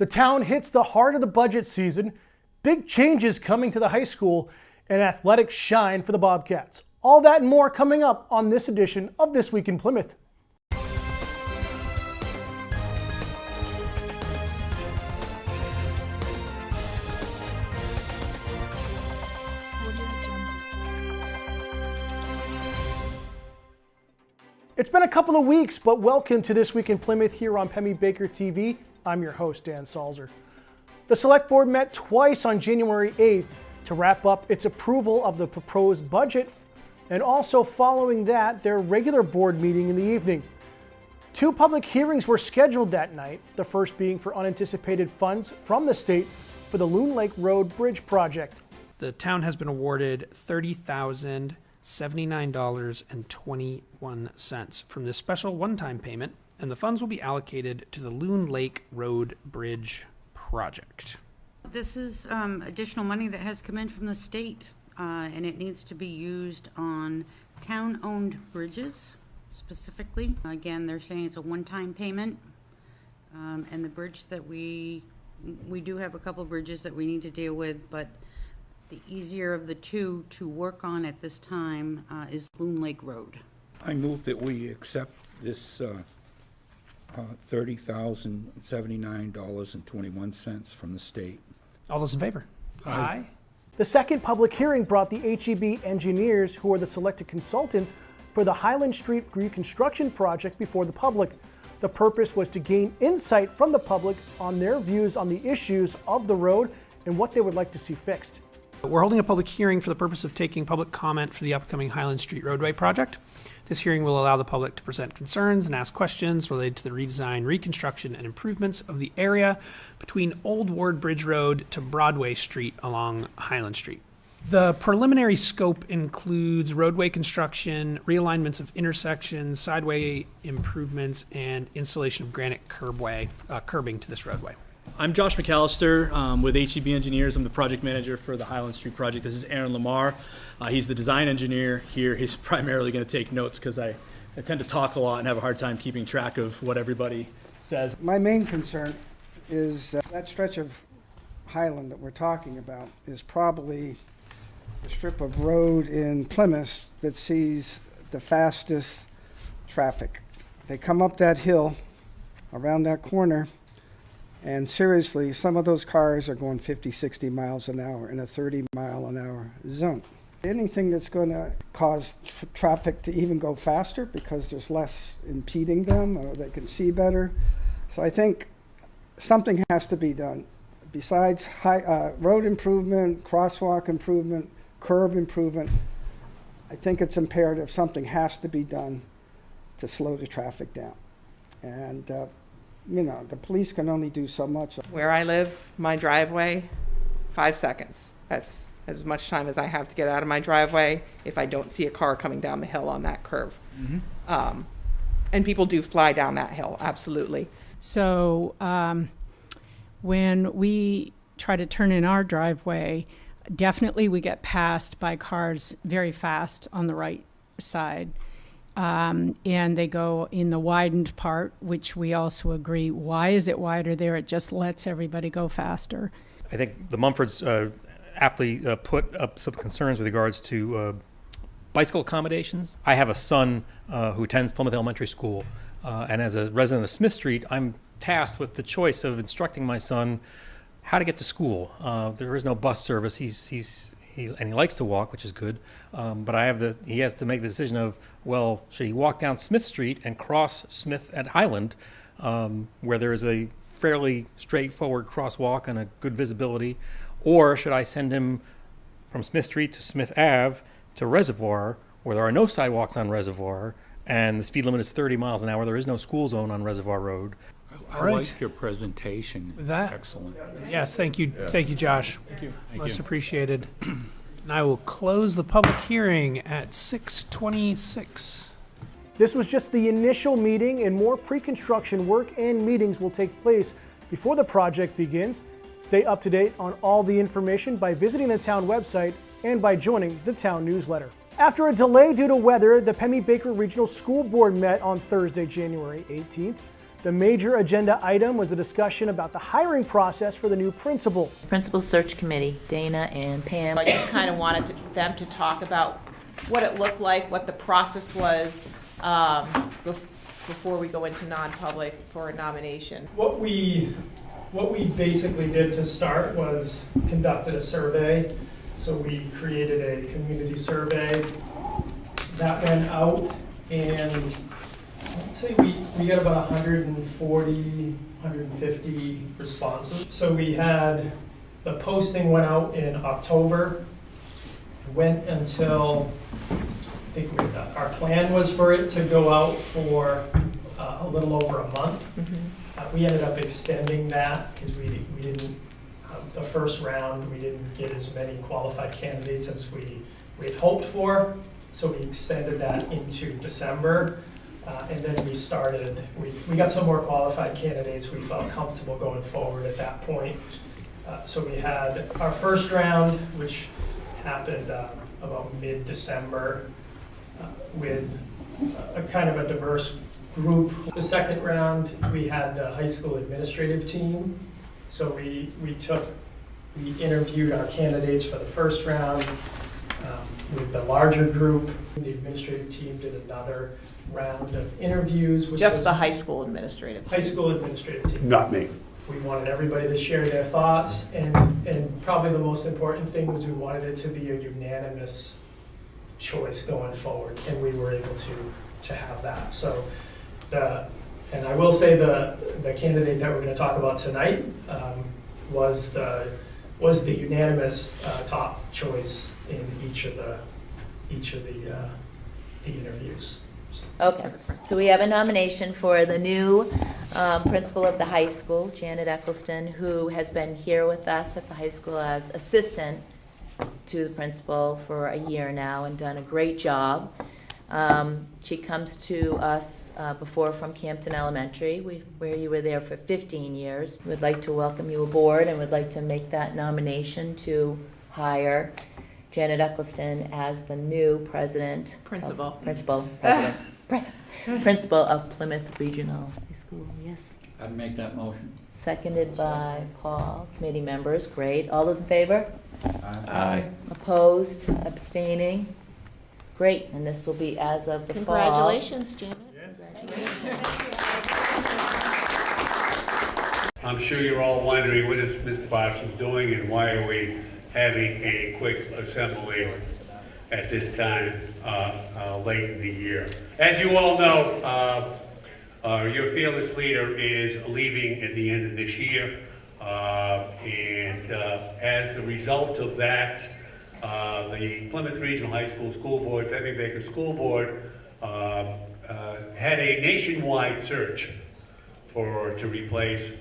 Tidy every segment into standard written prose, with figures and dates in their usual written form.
The town hits the heart of the budget season, big changes coming to the high school, and athletics shine for the Bobcats. All that and more coming up on this edition of This Week in Plymouth. It's been a couple of weeks, but welcome to This Week in Plymouth here on Pemmy Baker TV. I'm your host, Dan Salzer. The Select Board met twice on January 8th to wrap up its approval of the proposed budget, and also following that, their regular board meeting in the evening. Two public hearings were scheduled that night, the first being for unanticipated funds from the state for the Loon Lake Road Bridge project. The town has been awarded $30,079.21 from this special one-time payment, and the funds will be allocated to the Loon Lake Road Bridge project. This is additional money that has come in from the state, and it needs to be used on town-owned bridges specifically. Again, they're saying it's a one-time payment, and the bridge that we do have a couple of bridges that we need to deal with, but the easier of the two to work on at this time is Loon Lake Road. I move that we accept this $30,079.21 from the state. All those in favor? Aye. The second public hearing brought the HEB engineers, who are the selected consultants for the Highland Street reconstruction project, before the public. The purpose was to gain insight from the public on their views on the issues of the road and what they would like to see fixed. We're holding a public hearing for the purpose of taking public comment for the upcoming Highland Street roadway project. This hearing will allow the public to present concerns and ask questions related to the redesign, reconstruction, and improvements of the area between Old Ward Bridge Road to Broadway Street along Highland Street. The preliminary scope includes roadway construction, realignments of intersections, sideway improvements, and installation of granite curbing to this roadway. I'm Josh McAllister with HEB Engineers. I'm the project manager for the Highland Street project. This is Aaron Lamar. He's the design engineer here. He's primarily going to take notes because I tend to talk a lot and have a hard time keeping track of what everybody says. My main concern is that stretch of Highland that we're talking about is probably the strip of road in Plymouth that sees the fastest traffic. They come up that hill around that corner, and seriously, some of those cars are going 50, 60 miles an hour in a 30-mile-an-hour zone. Anything that's going to cause traffic to even go faster because there's less impeding them or they can see better. So I think something has to be done. Besides road improvement, crosswalk improvement, curb improvement, I think it's imperative something has to be done to slow the traffic down. And the police can only do so much. Where I live, my driveway, 5 seconds. That's as much time as I have to get out of my driveway if I don't see a car coming down the hill on that curve. Mm-hmm. And people do fly down that hill, absolutely. So when we try to turn in our driveway, definitely we get passed by cars very fast on the right side. And they go in the widened part, which we also agree. Why is it wider there? It just lets everybody go faster. I think the Mumfords aptly put up some concerns with regards to bicycle accommodations. I have a son who attends Plymouth Elementary School, and as a resident of Smith Street, I'm tasked with the choice of instructing my son how to get to school. There is no bus service. He likes to walk, which is good, but he has to make the decision of, well, should he walk down Smith Street and cross Smith at Highland, where there is a fairly straightforward crosswalk and a good visibility, or should I send him from Smith Street to Smith Ave to Reservoir, where there are no sidewalks on Reservoir, and the speed limit is 30 miles an hour. There is no school zone on Reservoir Road. I like your presentation. It's excellent. Yes, thank you. Yeah. Thank you, Josh. Thank you. Most appreciated. And I will close the public hearing at 6:26. This was just the initial meeting, and more pre-construction work and meetings will take place before the project begins. Stay up to date on all the information by visiting the town website and by joining the town newsletter. After a delay due to weather, the Pemmy Baker Regional School Board met on Thursday, January 18th. The major agenda item was a discussion about the hiring process for the new principal. Principal Search Committee, Dana and Pam. I just kind of wanted them to talk about what it looked like, what the process was before we go into non-public for a nomination. What we basically did to start was conducted a survey. So we created a community survey that went out, and I'd say we got about 140, 150 responses. So we had, the posting went out in October, went until, I think our plan was for it to go out for a little over a month. We ended up extending that because we didn't, the first round, we didn't get as many qualified candidates as we had hoped for. So we extended that into December. And then we started, we got some more qualified candidates. We felt comfortable going forward at that point. So we had our first round, which happened about mid-December with a kind of a diverse group. The second round, we had the high school administrative team. So we interviewed our candidates for the first round with the larger group. The administrative team did another round of interviews. Which Just was the high school administrative team. high school administrative team. Not me. We wanted everybody to share their thoughts, and probably the most important thing was we wanted it to be a unanimous choice going forward, and we were able to have that. So, and I will say the candidate that we're going to talk about tonight was the unanimous top choice in each of the interviews. Okay, so we have a nomination for the new principal of the high school, Janet Eccleston, who has been here with us at the high school as assistant to the principal for a year now and done a great job. She comes to us before from Campton Elementary, where you were there for 15 years. We'd like to welcome you aboard and would like to make that nomination to hire Janet Eccleston as the new principal of Plymouth Regional High School. Yes. I'd make that motion. Seconded by Paul. Committee members, great. All those in favor? Aye. Opposed? Abstaining? Great, and this will be as of the fall. Congratulations, Janet. I'm sure you're all wondering what is Ms. Parsons doing and why are we having a quick assembly at this time late in the year. As you all know, your fearless leader is leaving at the end of this year, and as a result of that, the Plymouth Regional High School Board, Pemmy Baker School Board, had a nationwide search to replace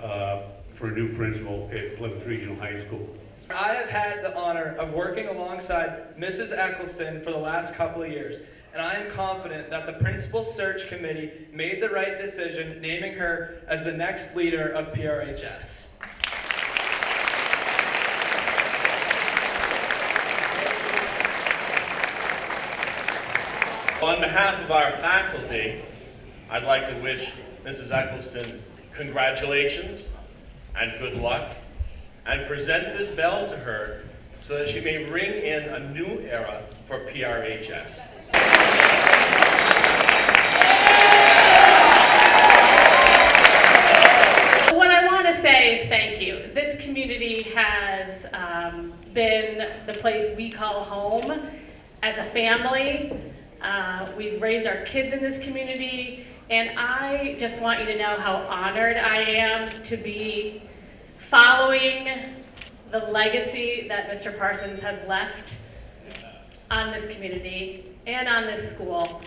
for a new principal at Plymouth Regional High School. I have had the honor of working alongside Mrs. Eccleston for the last couple of years, and I am confident that the Principal Search Committee made the right decision naming her as the next leader of PRHS. On behalf of our faculty, I'd like to wish Mrs. Eccleston congratulations and good luck, and present this bell to her so that she may ring in a new era for PRHS. What I want to say is thank you. This community has been the place we call home as a family. We've raised our kids in this community, and I just want you to know how honored I am to be following the legacy that Mr. Parsons has left on this community and on this school.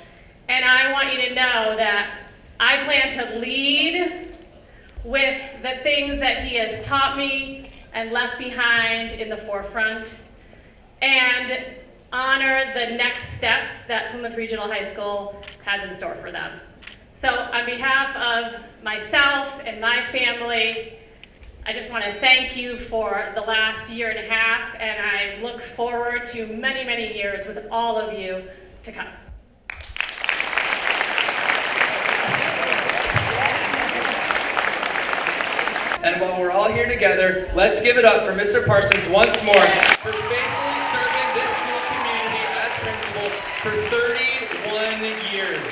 And I want you to know that I plan to lead with the things that he has taught me and left behind in the forefront, and honor the next steps that Plymouth Regional High School has in store for them. So on behalf of myself and my family, I just want to thank you for the last year and a half, and I look forward to many, many years with all of you to come. And while we're all here together, let's give it up for Mr. Parsons once more for faithfully serving this school community as principal for 31 years.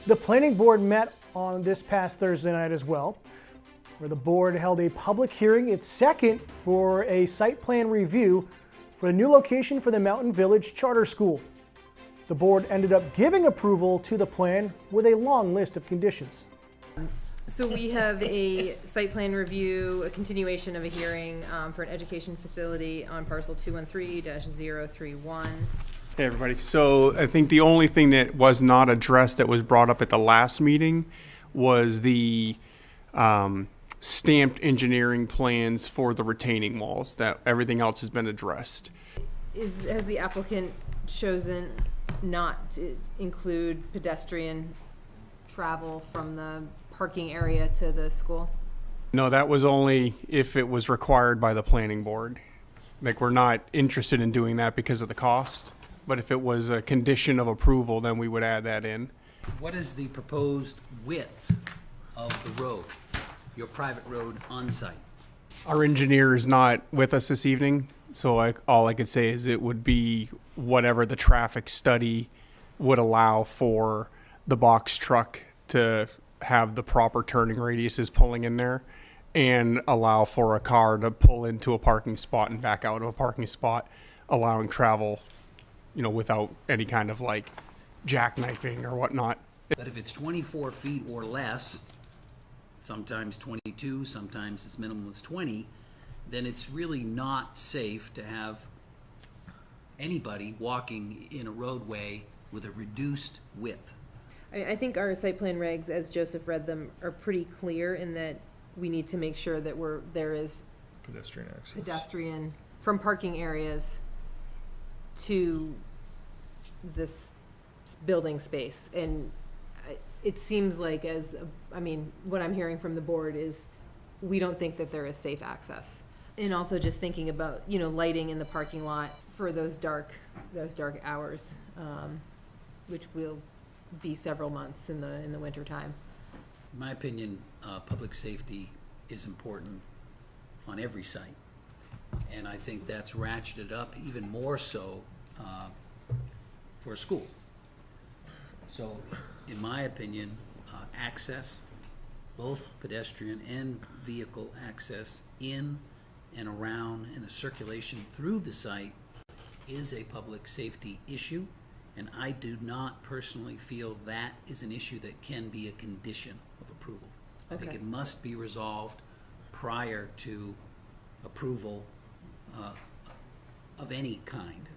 The planning board met on this past Thursday night as well, where the board held a public hearing, its second for a site plan review for a new location for the Mountain Village Charter School. The board ended up giving approval to the plan with a long list of conditions. So we have a site plan review, a continuation of a hearing for an education facility on parcel 213-031. Hey everybody. So I think the only thing that was not addressed that was brought up at the last meeting was the stamped engineering plans for the retaining walls. That everything else has been addressed. Has the applicant chosen not to include pedestrian travel from the parking area to the school? No, that was only if it was required by the planning board. Like, we're not interested in doing that because of the cost. But if it was a condition of approval, then we would add that in. What is the proposed width of the road, your private road on site? Our engineer is not with us this evening, so all I could say is it would be whatever the traffic study would allow for the box truck to have the proper turning radiuses pulling in there and allow for a car to pull into a parking spot and back out of a parking spot, allowing travel, without any kind of like jackknifing or whatnot. But if it's 24 feet or less, sometimes 22, sometimes its minimum is 20, then it's really not safe to have anybody walking in a roadway with a reduced width. I think our site plan regs, as Joseph read them, are pretty clear in that we need to make sure that there is pedestrian access. Pedestrian from parking areas to this building space. And it seems like what I'm hearing from the board is we don't think that there is safe access. And also just thinking about, lighting in the parking lot for those dark hours, which will be several months in the winter time. In my opinion, public safety is important on every site. And I think that's ratcheted up even more so for a school. So, in my opinion, access, both pedestrian and vehicle access in and around and the circulation through the site is a public safety issue. And I do not personally feel that is an issue that can be a condition of approval. I think it must be resolved prior to approval of any kind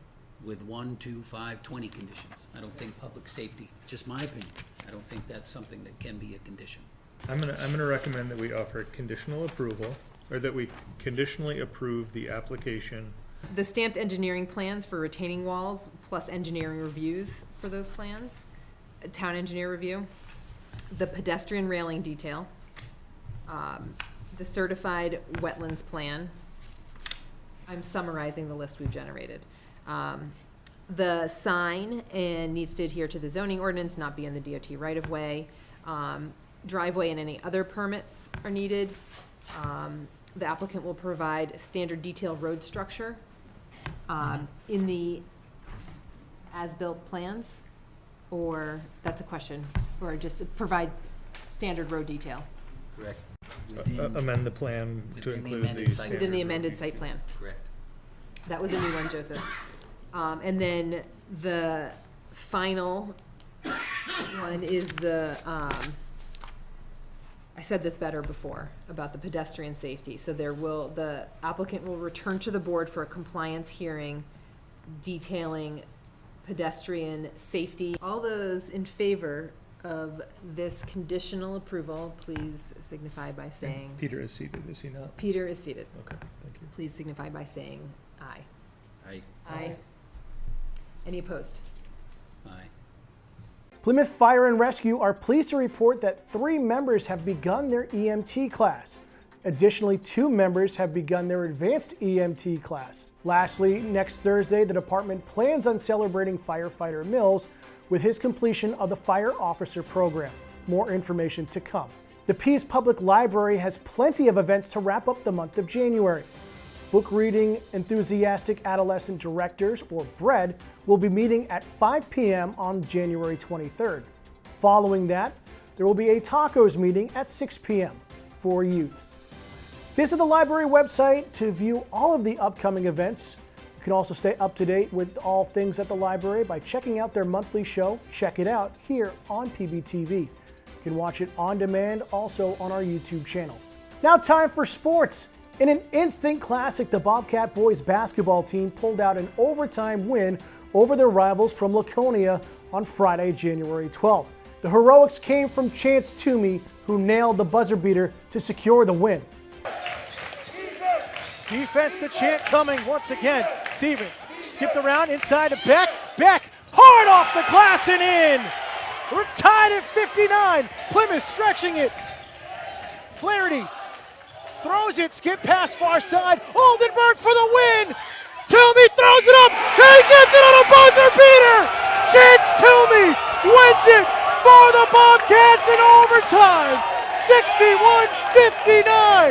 with 1, 2, 5, 20 conditions. I don't think public safety, just my opinion, I don't think that's something that can be a condition. I'm gonna recommend that we offer conditional approval, or that we conditionally approve the application. The stamped engineering plans for retaining walls plus engineering reviews for those plans, a town engineer review, the pedestrian railing detail, the certified wetlands plan. I'm summarizing the list we've generated. The sign and needs to adhere to the zoning ordinance, not be in the DOT right of way. Driveway and any other permits are needed. The applicant will provide standard detail road structure in the as-built plans, or that's a question, or just provide standard road detail. Correct. Amend the plan to include the standard within the amended site plan. Correct. That was a new one, Joseph. And then the final one is I said this better before about the pedestrian safety. So the applicant will return to the board for a compliance hearing detailing pedestrian safety. All those in favor of this conditional approval, please signify by saying. And Peter is seated, is he not? Peter is seated. Okay, thank you. Please signify by saying aye. Aye. Aye. Any opposed? Aye. Plymouth Fire and Rescue are pleased to report that 3 members have begun their EMT class. Additionally, 2 members have begun their advanced EMT class. Lastly, next Thursday, the department plans on celebrating firefighter Mills with his completion of the fire officer program. More information to come. The Pease Public Library has plenty of events to wrap up the month of January. Book reading enthusiastic adolescent directors, or BRED, will be meeting at 5 p.m. on January 23rd. Following that, there will be a tacos meeting at 6 p.m. for youth. Visit the library website to view all of the upcoming events. You can also stay up to date with all things at the library by checking out their monthly show, Check It Out, here on PBTV. You can watch it on demand also on our YouTube channel. Now time for sports. In an instant classic, the Bobcat boys basketball team pulled out an overtime win over their rivals from Laconia on Friday, January 12th. The heroics came from Chance Toomey, who nailed the buzzer beater to secure the win. Defense to Chant coming once again. Stevens skipped around inside to Beck. Beck hard off the glass and in. We're tied at 59. Plymouth stretching it. Flaherty throws it, skip past far side. Oldenburg for the win. Toomey throws it up. He gets it on a buzzer beater. Chance Toomey wins it for the Bobcats in overtime.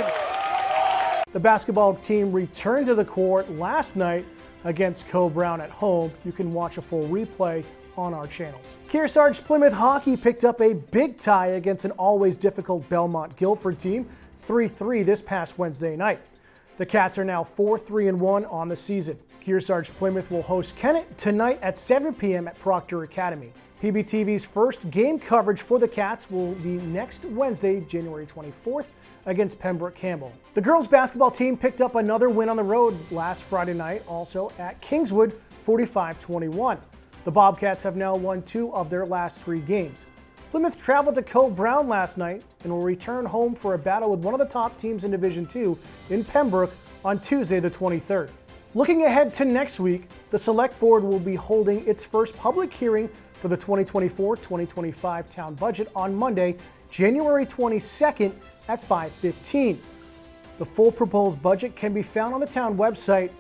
61-59. The basketball team returned to the court last night against Co-Brown at home. You can watch a full replay on our channels. Kearsarge Plymouth hockey picked up a big tie against an always difficult Belmont Guilford team, 3-3 this past Wednesday night. The Cats are now 4-3-1 on the season. Kearsarge Plymouth will host Kennett tonight at 7 p.m. at Proctor Academy. PBTV's first game coverage for the Cats will be next Wednesday, January 24th, against Pembroke Campbell. The girls basketball team picked up another win on the road last Friday night, also at Kingswood, 45-21. The Bobcats have now won 2 of their last 3 games. Plymouth traveled to Co-Brown last night and will return home for a battle with one of the top teams in Division II in Pembroke on Tuesday the 23rd. Looking ahead to next week, the Select Board will be holding its first public hearing for the 2024-2025 town budget on Monday, January 22nd at 5:15. The full proposed budget can be found on the town website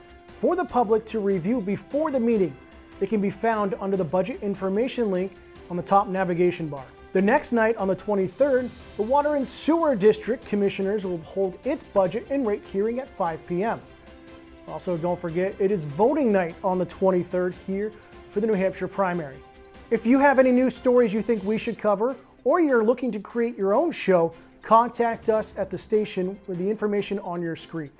for the public to review before the meeting. It can be found under the budget information link on the top navigation bar. The next night, on the 23rd, the Water and Sewer District Commissioners will hold its budget and rate hearing at 5 p.m. Also, don't forget, it is voting night on the 23rd here for the New Hampshire primary. If you have any news stories you think we should cover, or you're looking to create your own show, contact us at the station with the information on your screen.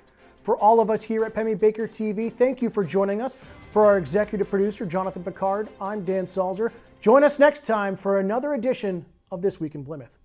For all of us here at Pemmy Baker TV, thank you for joining us. For our executive producer, Jonathan Picard, I'm Dan Salzer. Join us next time for another edition of This Week in Plymouth.